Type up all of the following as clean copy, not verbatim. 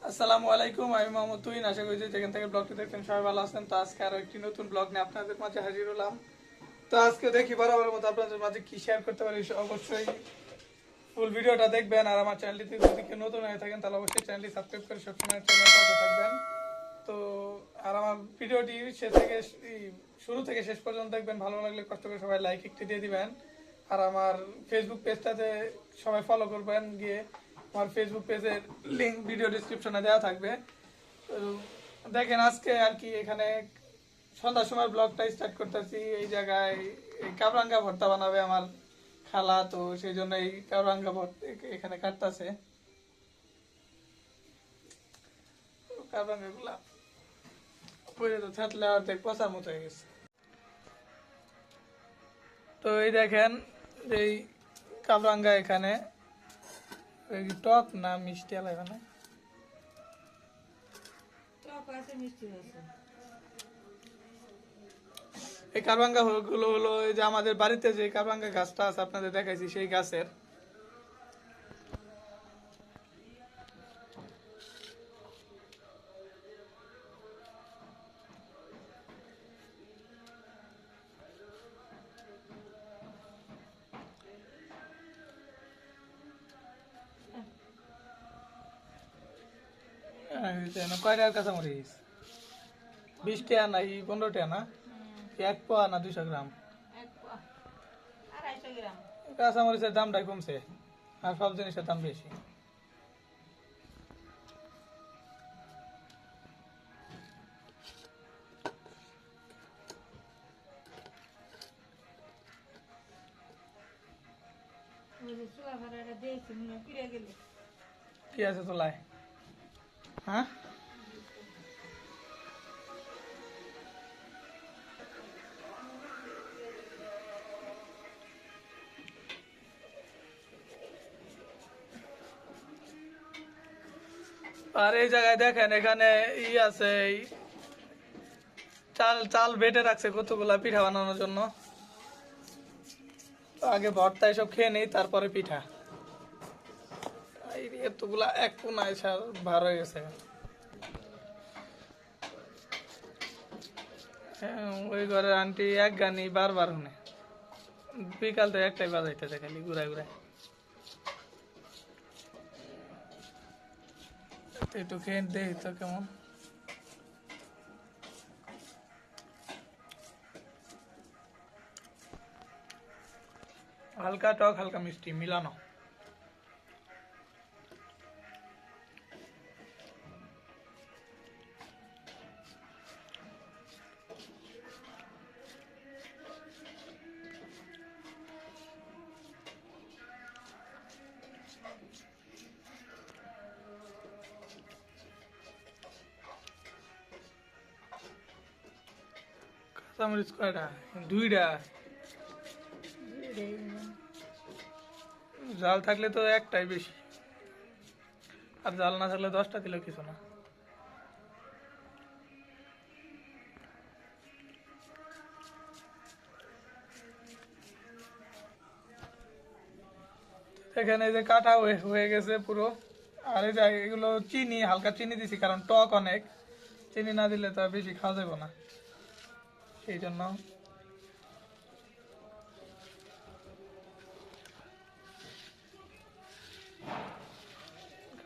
আসসালামু আলাইকুম, আমি মোহাম্মদ তুহিন। আশা করি যে যেখান থেকে ব্লগটি দেখছেন সবাই ভালো আছেন। তো আজকে আরো একটি নতুন ব্লগ নিয়ে আপনাদের মাঝে হাজির হলাম। তো আজকে দেখি বরাবরের মতো আপনাদের মাঝে কি শেয়ার করতে পারি। অবশ্যই ফুল ভিডিওটা দেখবেন। আর আমার চ্যানেলটিতে যদি কেউ নতুন হয়ে থাকেন তাহলে অবশ্যই চ্যানেলটি সাবস্ক্রাইব করে সবসময় চ্যানেলের পাশে থাকবেন। তো আর আমার ভিডিওটি শুরু থেকে শেষ পর্যন্ত দেখবেন। ভালো লাগলে কষ্ট করে সবাই লাইক একটি দিয়ে দিবেন। আর আমার ফেসবুক পেজটাতে সবাই ফলো করবেন। গিয়ে আমার ফেসবুক পেজের লিঙ্ক ভিডিও ডিসক্রিপশনে দেওয়া থাকবে। তো দেখেন আজকে আর কি এখানে সন্ধ্যার সময় ব্লগটা স্টার্ট করতেছি। এই জায়গায় এই কাবরাঙ্গা ভর্তা বানাবে আমার খালা, তো সেই জন্য এই কাবরাঙ্গা ভর্তা এখানে কাটতেছে। কাবরাঙ্গা গুলা পরে তো থাকলে অর্ধেক পচার মতো হয়ে গেছে। তো এই দেখেন এই কাবরাঙ্গা এখানে টক না মিষ্টি আলা এখানে এই কাবরাঙ্গা গুলো হলো এই যে আমাদের বাড়িতে যে কাবরাঙ্গা গাছটা আছে আপনাদের দেখাইছি সেই গাছের। কয়টার কাঁচামরিচ 20 টাকা না 15 টাকা না 1 পোয়া না 200 গ্রাম কাঁচামরিচের দামটাই কমছে আর সব জিনিসের দাম বেশি। কি আছে তোলায়? হ্যাঁ আর এই জায়গায় দেখেন এখানে আছে চাল চাল বেটে রাখছে কতগুলা পিঠা বানানোর জন্য। আগে ভর্তা এসব খেয়ে নেই তারপরে পিঠা। এতগুলা এক কোনায় ভার হয়ে গেছে। ওই ঘরের আন্টি এক গানি বারবার শুনে বিকাল তো একটাই বাজাইতেছে খালি ঘুরায় ঘুরায়। একটু খেয়ে দেখি তো কেমন। হালকা টক হালকা মিষ্টি মিলানো। কাঁচামরিচ কয়টা? 2টা। জাল থাকলে তো একটাই বেশি, আর জাল না থাকলে 10টা দিলেও কিছু না। এখানে যে কাটা হয়ে গেছে পুরো। আর এই যে এগুলো চিনি, হালকা চিনি দিছি কারণ টক অনেক, চিনি না দিলে তো বেশি খাওয়া যাবে না, সেই জন্য।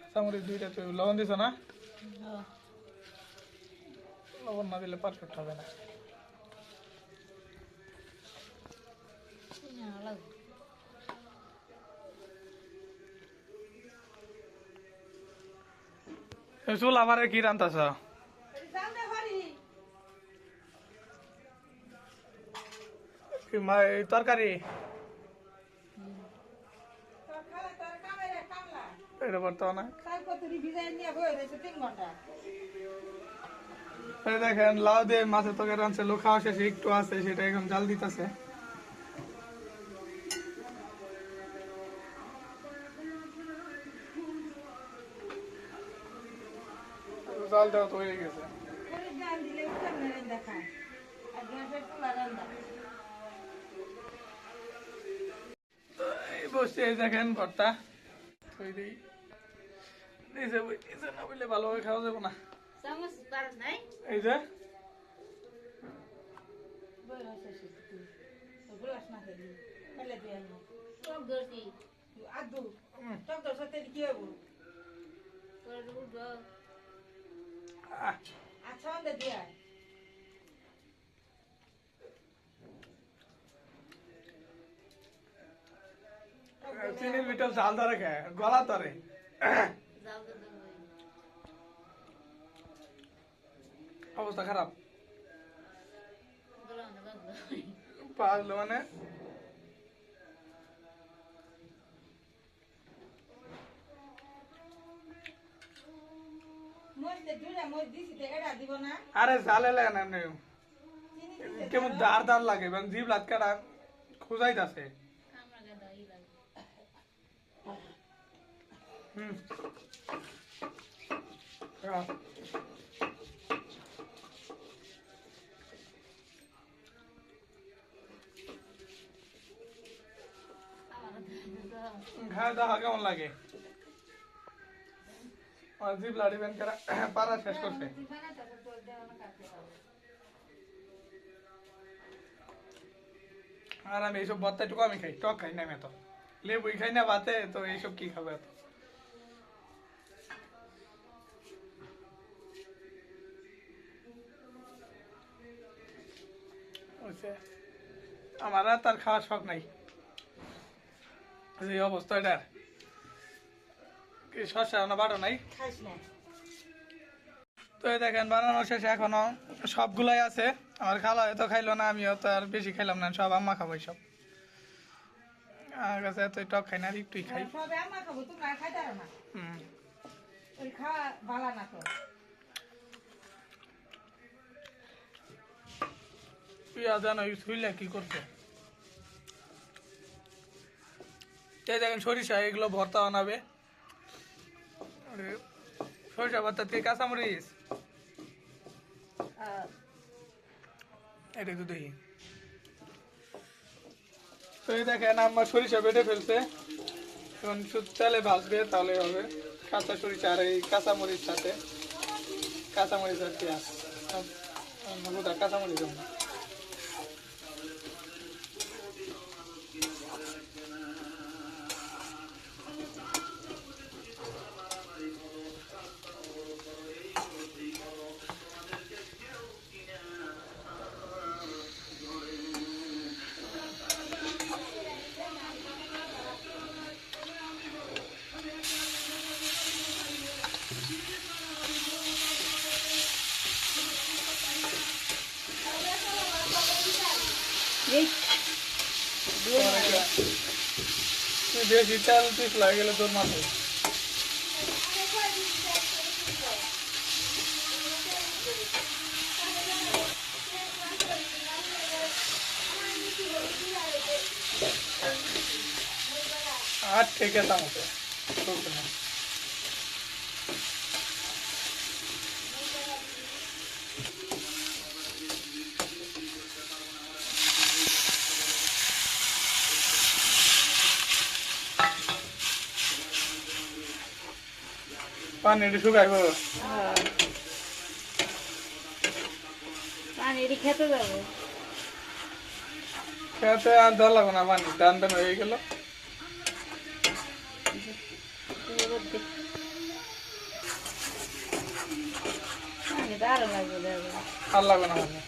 কাঁচামরিচ 2টা। তো লবণ দিছ না? লবণ না দিলে পারফেক্ট হবে না। চুল আমারে কি রান্তাছ? তরকারি এটা বর্তমানে দেখেন লাউ দিয়ে মাছের তরকারি রাঁধছে, লোক খাওয়া শেষে একটু আছে সেটা এখন জাল দিতেছে। জাল দেওয়া তো হয়ে গেছে। বসে দেখেন ভর্তা এই যে না বললে ভালোভাবে খাওয়া যাবে না। চামচ পারস নাই? এই যে টক ধরছি। তোর উঠবো। চিনির ভিতর ঝাল ধরে খায় গলা ধরে। যাও তো দেবো। অবস্থা খারাপ গরম না গন্ধ। পাগলো মানে আরে ঝালে লাগে না এমনি কেমন দাঁড় দাঁড় লাগে এবং জিভ লাটকাটা খুঁজাইতাছে। আমরা গাদা ই লাগে। হুম আহ, খাওয়া দাওয়া কেমন লাগে? আমার জিভ লাড়ি বেন করা পারা শেষ করছে। আর আমি এইসব ভর্তা একটু কমই খাই, টক খাই না আমি এত, লেবুই খাই না ভাতে, তো এইসব কি খাবে এত। বুঝছে? আমার আর তার খাওয়ার শখ নাই, এই অবস্থা এটার। কি শসা না বাটো নাই? তো এই দেখেন বানানো শেষে এখনো সবগুলাই আছে। আমার খালা হয়তো খাইলো না, আমিও তো আর বেশি খাইলাম না, সব আম্মা খাবো সব। আমার কাছে এতই টক খাই না, আর একটুই খাই। হুম পেঁয়াজ জানো শুইলে কি করছে। এই দেখেন সরিষা, এগুলো ভর্তা বানাবে। সরিষা ভর্তা থেকে কাঁচামরিচ এটা একটু দেখি। তো এই দেখেন আমার সরিষা বেটে ফেলছে, এখন শুধু তেলে ভাজবে তাহলে হবে। কাঁচা সরিষা আর এই কাঁচামরিচ সাথে, কাঁচামরিচ আর পেঁয়াজ, কাঁচামরিচ বেশি তেল পিস লাগে গেলে তোর মাথায়। আর থেকে চামচে পানি একটু শুকাইব, পানি খেতে যাবো। খেতে আর দেওয়া লাগবে না, পানি টান টান হয়ে গেল। আরো লাগবে, আর লাগবে না পানি।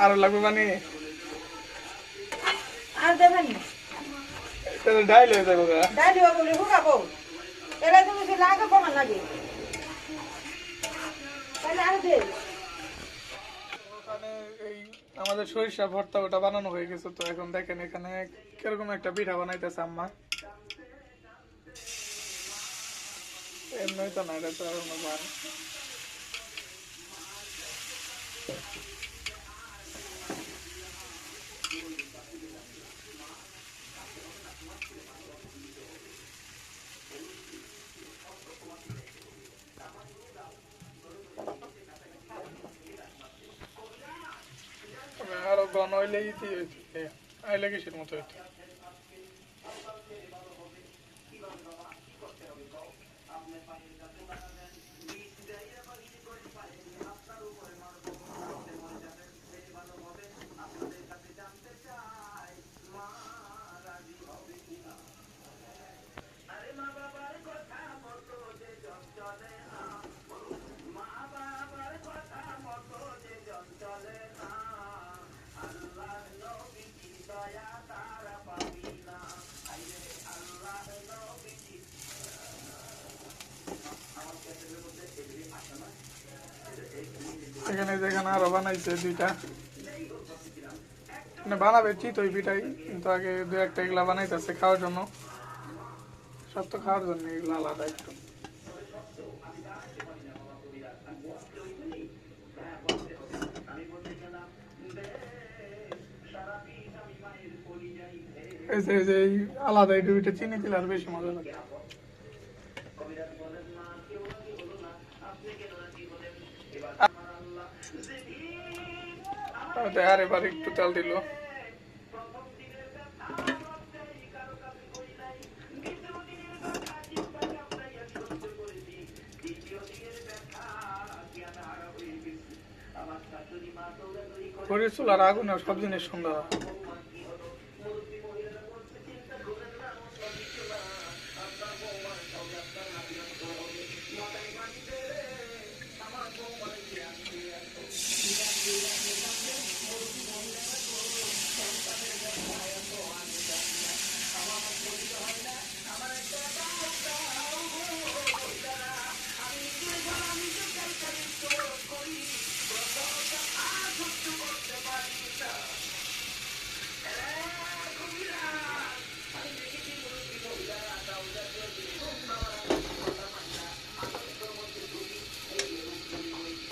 আরো লাগবে পানি, আর দেবেনি ডাইল হয়ে যাবে। ডালি বলে হুকাবো, এলা তুমি সে লাগে কমান লাগে, তাহলে আর দে। ওখানে এই আমাদের সরিষা ভর্তা ওটা বানানো হয়ে গেছে। তো এখন দেখেন এখানে কিরকম একটা পিঠা বানাইতেছে আম্মা। এমনি তো না, এটা তো আর অন্য মান। নইলে ইতি হইতে আইলে কিসের মতো হইতে এখানে যেখানে আরো বানাইছে দুইটা মানে বানাবে চিতই পিঠাই কিন্তু আগে দু একটা এগুলা বানাইতেছে খাওয়ার জন্য সব তো খাওয়ার জন্য এগুলো আলাদা একটু এই যে এই আলাদা এই দুইটা চিনি দিলে আর বেশি মজা লাগে আর এবার একটু তেল দিল খড়ির চুলার আগুন সব জিনিস সুন্দর হয়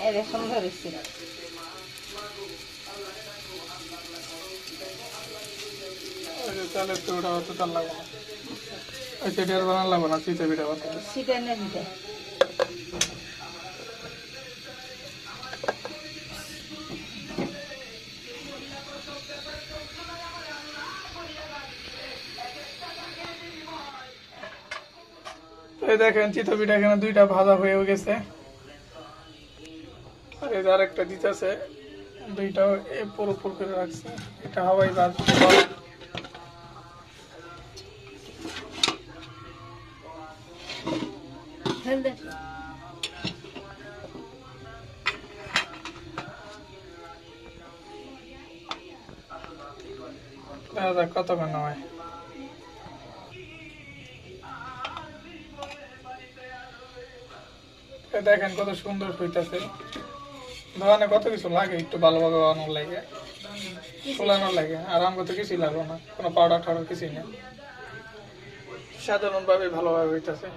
এটা সুন্দর হয়েছে চালের তো ওটা অত চাল লাগবে না ওই সেটা আর বানান লাগবে না চিতা পিঠা বানাতে শীতের না পিঠা এই দেখেন চিতা পিঠা এখানে দুইটা ভাজা হয়েও গেছে আর এই যে আরেকটা দিতেছে দুইটাও পুরো ফুল করে রাখছে এটা হাওয়াই ভাজ দেখা যাক কতক্ষণ হয় দেখেন কত সুন্দর হইতেছে দোকানে কত কিছু লাগে একটু ভালোভাবে বানানোর লাগে ফোলানোর লাগে আর আমার তো কিছুই লাগবে না কোনো পাউডার টাউডার কিছুই না সাধারণ ভাবে ভালোভাবে হইতেছে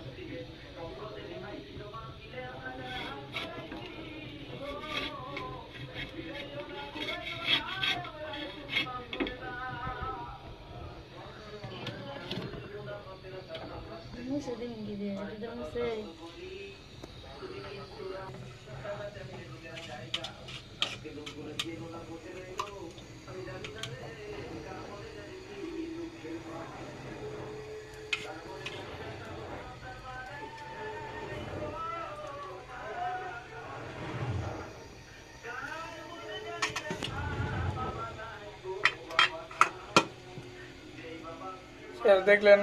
দেখলেন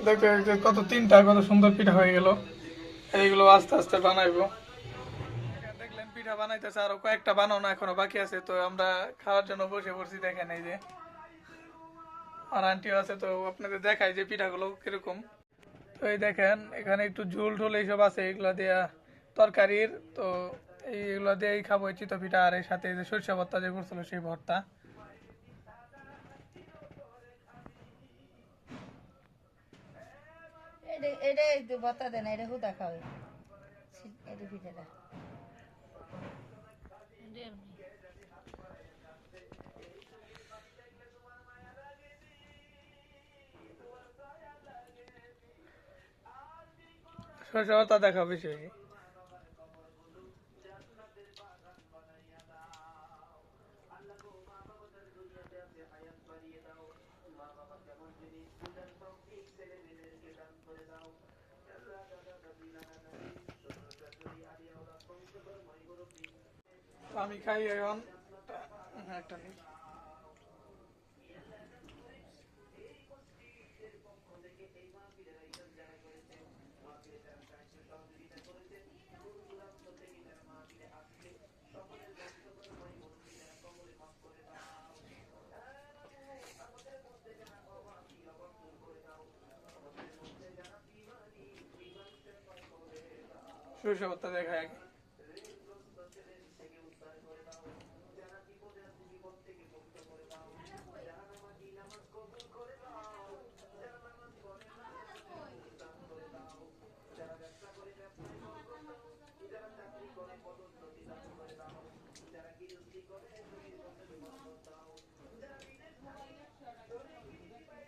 দেখতে দেখতে কত তিনটা কত সুন্দর পিঠা হয়ে গেল এইগুলো আস্তে আস্তে বানাইবো দেখলেন পিঠা বানাইতেছে আরো কয়েকটা বানানো এখনো বাকি আছে তো আমরা খাওয়ার জন্য বসে পড়ছি দেখেন এই যে আর আন্টিও আছে তো আপনাদের দেখাই যে পিঠাগুলো কিরকম তো এই দেখেন এখানে একটু ঝোল ঢোল এইসব আছে এগুলো দিয়া তরকারির তো এইগুলো দিয়েই খাবো চিতই পিঠা আর এর সাথে যে সরিষা ভর্তা যে করছিল সেই ভর্তা এটা বতা দেন এটা হুদা খাবে এটা পিঠাটা সরিষা ভর্তা দেখা বেশি তো আমি খাই এখন একটা নিই। সরিষা ভর্তা দিয়ে খাই আগে।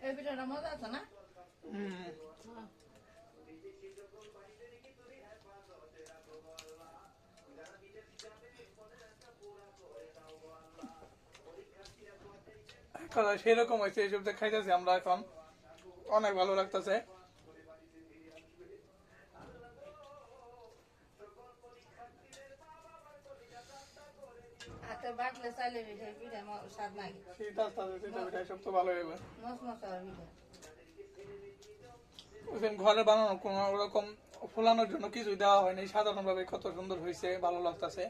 এই পিঠাটা মজা আছে না? হুম। সেরকম হয়েছে, এইসব যে খাইতেছি আমরা এখন, অনেক ভালো লাগতেছে। হাতে বাটলে চাইলে পিঠা পিঠা স্বাদ লাগে। শীত আসতে আসতে শীতের পিঠা সব তো ভালো হবে। মশ মশার পিঠা। ঘরে বানানো কোনো ওরকম ফোলানোর জন্য কিছুই দেওয়া হয়নি, সাধারণভাবে কত সুন্দর হয়েছে, ভালো লাগতেছে।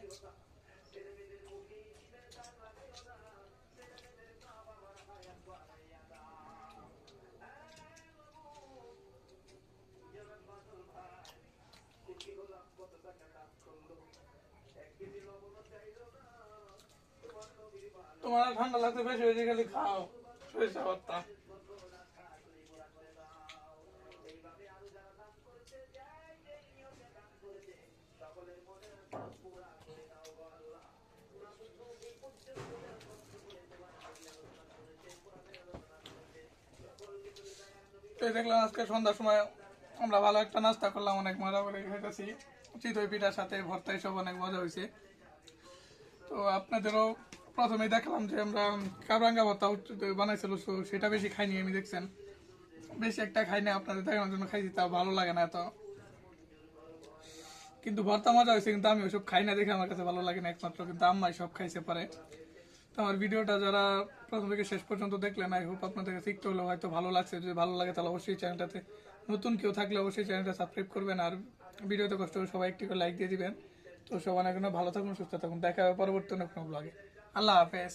তোমার ঠান্ডা লাগতে বেশি হয়েছে, খালি খাও সরিষা ভর্তা। তো এই দেখলাম আজকে সন্ধ্যার সময় আমরা ভালো একটা নাস্তা করলাম, অনেক মজা করে খাইতেছি। চিতই পিঠার সাথে ভর্তা এসব অনেক মজা হয়েছে। তো আপনাদেরও প্রথমেই দেখলাম যে আমরা কাবরাঙ্গা ভর্তা বানাইছিল, তো সেটা বেশি খাইনি আমি, দেখছেন বেশি একটা খাইনি, আপনাদের দেখানোর জন্য খাইছি, তা ভালো লাগে না এত। কিন্তু ভর্তা মজা হয়েছে, কিন্তু আমি ওসব খাই না দেখে আমার কাছে ভালো লাগে না একমাত্র, কিন্তু আম্মাই সব খাইছে পারে। তো আমার ভিডিওটা যারা প্রথম থেকে শেষ পর্যন্ত দেখলেন, আই হোপ আপনাদের কাছে একটু হলেও হয়তো ভালো লাগছে। যদি ভালো লাগে তাহলে অবশ্যই চ্যানেলটাতে নতুন কেউ থাকলে অবশ্যই চ্যানেলটা সাবস্ক্রাইব করবেন, আর ভিডিওতে কষ্ট করে সবাই একটু লাইক দিয়ে দিবেন। তো সবাই ভালো থাকুন, সুস্থ থাকুন, দেখা হবে পরবর্তী কোনো ব্লগে। আল্লাহ হাফেজ।